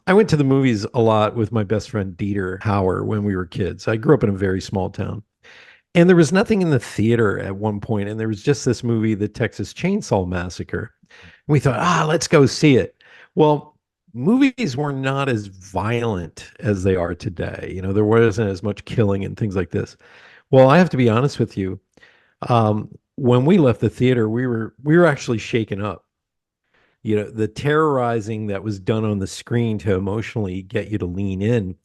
I went to the movies a lot with my best friend Dieter Hauer when we were kids. I grew up in a very small town. And there was nothing in the theater at one point, and there was just this movie, The Texas Chainsaw Massacre. And we thought, let's go see it. Well, movies were not as violent as they are today. There wasn't as much killing and things like this. Well, I have to be honest with you. When we left the theater, we were actually shaken up. The terrorizing that was done on the screen to emotionally get you to lean in.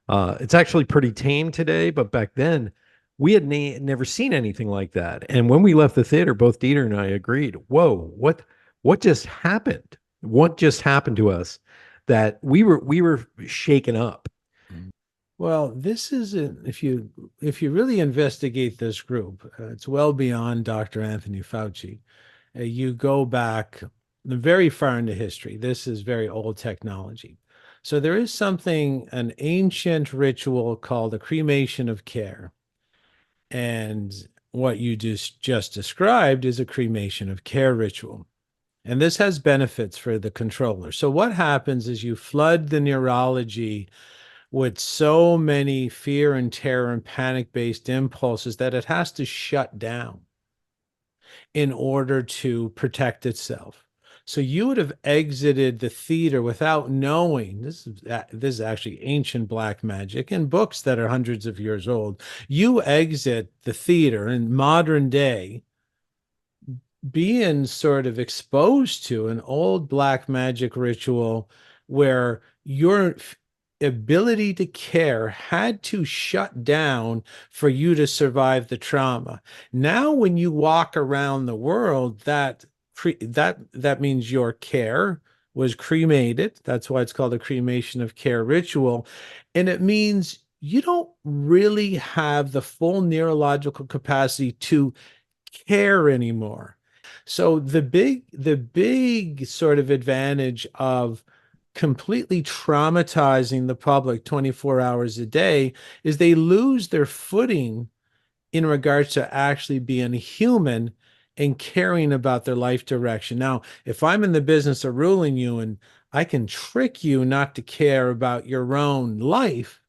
It's actually pretty tame today, but back then we had never seen anything like that. And when we left the theater, both Dieter and I agreed, "Whoa, what just happened? What just happened to us that we were shaken up?" Well, this is if you really investigate this group, it's well beyond Dr. Anthony Fauci. You go back very far into history. This is very old technology. So there is an ancient ritual called a cremation of care. And what you just described is a cremation of care ritual. And this has benefits for the controller. So what happens is you flood the neurology with so many fear and terror and panic-based impulses that it has to shut down in order to protect itself. So you would have exited the theater without knowing. This is actually ancient black magic in books that are hundreds of years old. You exit the theater in modern day being sort of exposed to an old black magic ritual where your ability to care had to shut down for you to survive the trauma. Now, when you walk around the world, that means your care was cremated. That's why it's called a cremation of care ritual. And it means you don't really have the full neurological capacity to care anymore. So the big sort of advantage of completely traumatizing the public 24 hours a day is they lose their footing in regards to actually being human and caring about their life direction. Now, if I'm in the business of ruling you and I can trick you not to care about your own life,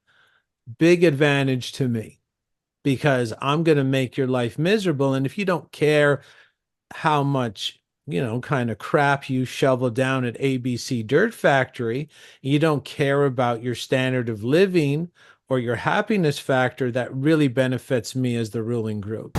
big advantage to me because I'm going to make your life miserable. And if you don't care how much, kind of crap you shovel down at ABC Dirt Factory, you don't care about your standard of living or your happiness factor, that really benefits me as the ruling group.